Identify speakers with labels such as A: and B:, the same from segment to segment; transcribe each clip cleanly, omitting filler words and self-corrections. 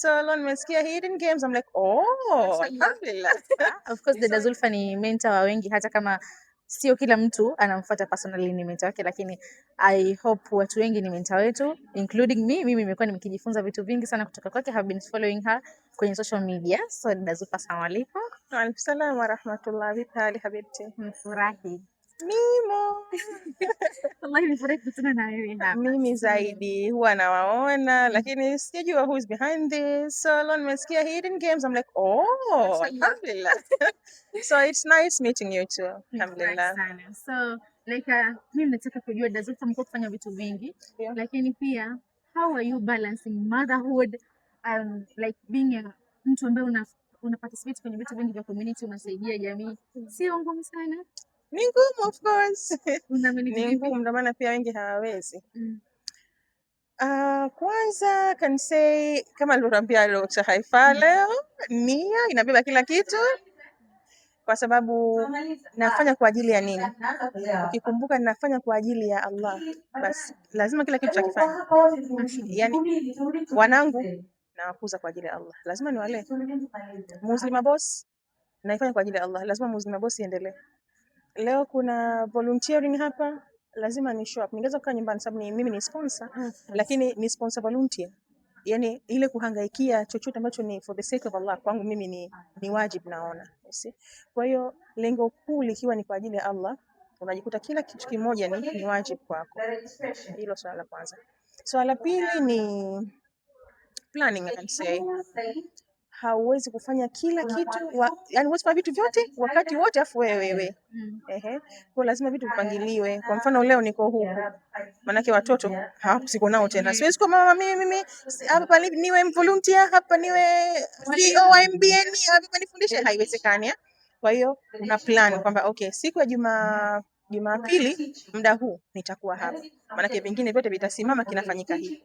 A: So long nimesikia hidden games, I'm like, oh, alhamdulillah.
B: Of course Dada Zulfa ni mentor wa wengi, hata kama sio kila mtu anamfuata personally ni mentor wake, lakini I hope watu wengi ni mentor wetu including me. Mimi nimekuwa nikijifunza vitu vingi sana kutoka kwake. Have been following her kwenye social media. So Dada Zulfa, assalamu alaikum.
A: Wa alaikum salam wa rahmatullah. Vipi hali habibti?
B: Mfurahi.
A: Nimo.
B: Wallahi nimefurahi kukutana na wewe hapa.
A: Mimi zaidi huwa nawaona lakini sijajua who is behind this. So long nimesikia hidden games, I'm like, oh, alhamdulillah. So it's nice meeting you too. Alhamdulillah.
B: So like mimi nataka kujua Dada Zulfa mko kufanya vitu vingi,
A: Yeah.
B: lakini pia how are you balancing motherhood like being a mtu ambaye una participate kwenye vitu vingi vya community, unasaidia jamii? Sio ngumu sana?
A: Ni ngumu, of course.
B: Unaamini
A: Ni
B: vipi?
A: ngumu, ndio maana pia wengi hawawezi. Kwanza can say kama alivyotuambia Dr. Haifa leo, nia inabeba kila kitu, kwa sababu nafanya kwa ajili ya nini? Ukikumbuka ninafanya kwa ajili ya Allah, basi lazima kila kitu chakifanya. Yani wanangu nawakuza kwa ajili ya Allah, lazima niwalee. Muslima boss naifanya kwa ajili ya Allah, lazima Muslima boss iendelee. Leo kuna volunteering hapa, lazima ni show up. Ningeweza kukaa nyumbani sababu mimi ni sponsor, lakini ni sponsor volunteer. Yani ile kuhangaikia chochote ambacho ni for the sake of Allah kwangu mimi ni wajibu naona. Kwa hiyo lengo kuu likiwa ni kwa ajili ya Allah, unajikuta kila kitu kimoja ni wajibu kwako. Hilo swala la kwanza. Swala la pili ni planning, I can say. Hauwezi kufanya kila kitu yani huwezi kufanya vitu vyote wakati wote afu wewe. Kwa lazima vitu vipangiliwe. Kwa mfano leo niko huku, manake watoto siko nao tena. Siwezi kwa mama mimi hapa niwe volunteer, hapa niwe CEO wa MBN, hapa nifundishe, haiwezekani. Kwa hiyo una plan kwamba okay, siku ya Jumapili muda huu nitakuwa hapa, manake vingine vyote vitasimama, kinafanyika hivi.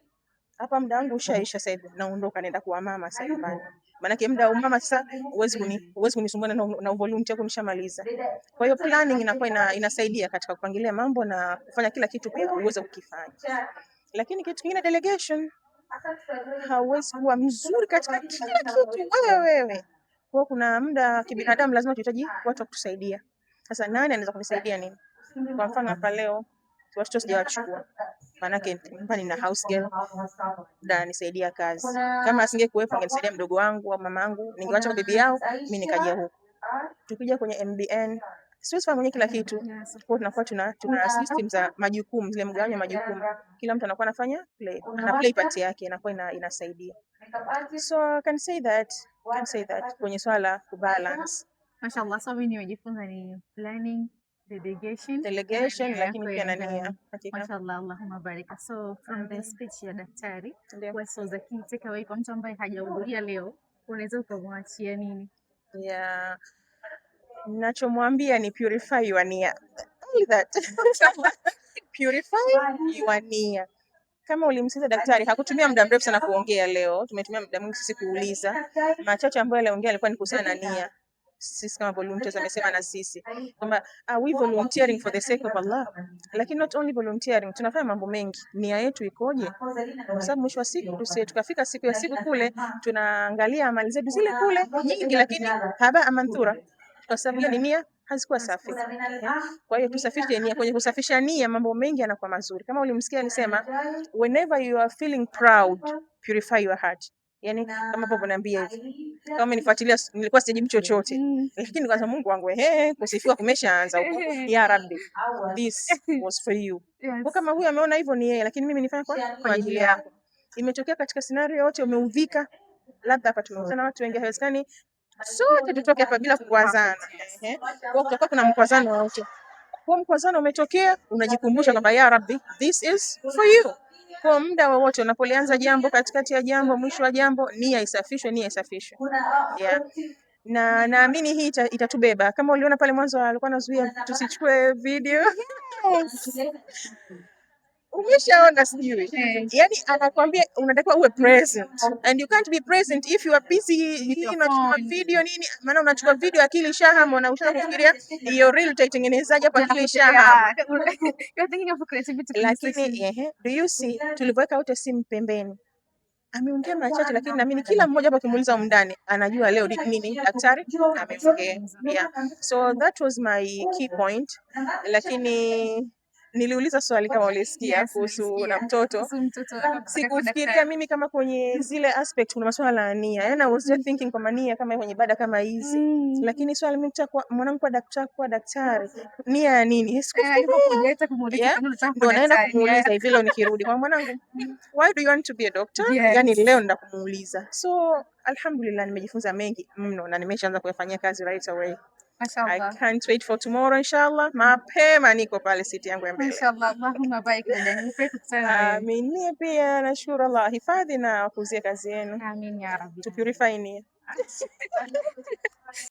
A: Hapa muda wangu ushaisha sasa hivi, naondoka naenda kuwa mama sasa hivi. Maana muda wa mama sasa huwezi kunisumbua na volunteer kunishamaliza. Kwa hiyo planning inakuwa inasaidia katika kupangilia mambo na kufanya kila kitu pia uweze kukifanya. Lakini kitu kingine, delegation. Hauwezi kuwa mzuri katika kila kitu wewe. Kwa kuna muda kibinadamu lazima tuhitaji watu wa kutusaidia. Sasa nani anaweza kunisaidia nini? Kwa mfano hapa leo watoto sijawachukua, manake nyumbani na house girl da nisaidia kazi. Kama asingekuwepo angenisaidia mdogo wangu au mamangu, ningewacha bibi yao mimi nikaja huko. Tukija kwenye MBN siwezi kufanya kila kitu. Kwa tunakuwa tuna system za majukumu, zile mgawanyo majukumu. Kila mtu anakuwa anafanya play part yake, inakuwa inasaidia. So I can say that kwenye swala kubalance.
B: Mashallah, so mimi nimejifunza ni planning, delegation,
A: lakini pia na nia.
B: Mashallah, Allahumma baraka. So from the speech ya daktari, what was the key takeaway kwa mtu ambaye hajahudhuria leo, unaweza kumwachia nini?
A: Yeah. Ninachomwambia ni purify your nia. Only that. Purify your nia. Kama ulimsikiza daktari, hakutumia muda mrefu sana kuongea leo. Tumetumia muda mwingi sisi kuuliza. Machache ambayo aliongea alikuwa ni kuhusiana na nia. Sisi kama volunteers amesema na sisi kwamba we volunteering for the sake of Allah, lakini not only volunteering, tunafanya mambo mengi. Nia yetu ikoje? Kwa sababu mwisho wa siku tukafika siku ya siku kule tunaangalia amali zetu zile kule nyingi, lakini haba amanthura, kwa sababu ni nia hazikuwa safi. Kwa hiyo tusafishe nia. Kwenye kusafisha nia mambo mengi yanakuwa mazuri. Kama ulimsikia alisema whenever you are feeling proud, purify your heart. Yani kama hapo niambia hivi, kama umenifuatilia nilikuwa sijibu chochote, lakini kwa Mungu wangu kusifiwa kumeshaanza huko. Ya Rabbi, this was for you. Kwa kama huyu ameona hivyo ni yeye, lakini mimi nifanya kwa ajili yako. Imetokea katika scenario yote umeudhika, labda hapa tumekutana watu wengi, haiwezekani sote tutoke hapa bila kukwazana. Kwa kutakuwa kuna mkwazano wote. Kwa mkwazano umetokea, unajikumbusha kwamba ya Rabbi, this is for you. Kwa muda wowote unapolianza jambo, katikati ya jambo, mwisho wa jambo, nia isafishwe. Yeah. Na naamini hii itatubeba. Kama uliona pale mwanzo alikuwa anazuia tusichukue video. Umeshaona sijui. Yani anakuambia unatakiwa uwe present. And you can't be present if you are busy unachukua video nini? Maana unachukua video akili shahama na ushaanza kufikiria hiyo reel utaitengenezaje hapo akili shahama.
B: You're thinking of creativity.
A: Lakini do you see tulivyoweka wote simu pembeni. ameongea machache, lakini naamini kila mmoja hapa ukimuuliza humu ndani anajua leo nini daktari ameongea. Yeah. So that was my key point, lakini niliuliza swali kama ulisikia kuhusu na mtoto. Sikufikiria mimi kama kwenye zile aspect kuna masuala ya nia. Yaani I was just thinking kwa nia kama kwenye ibada kama hizi. Lakini swali mimi mwanangu kwa daktari. Nia ya nini? Yeah. Ndio naenda kumuuliza hivi leo nikirudi. Kwa mwanangu, why do you want to be a doctor? Yaani leo nenda kumuuliza. So alhamdulillah nimejifunza mengi mno na nimeshaanza kuyafanyia kazi right away. I can't wait for tomorrow inshallah. Mapema niko pale siti yangu ya mbele.
B: Inshallah, Allahumma barik lana.
A: Amin. Mie pia nashukuru Allah hifadhi na wakuzie kazi yenu.
B: Amin ya Rabbi.
A: To purify nia.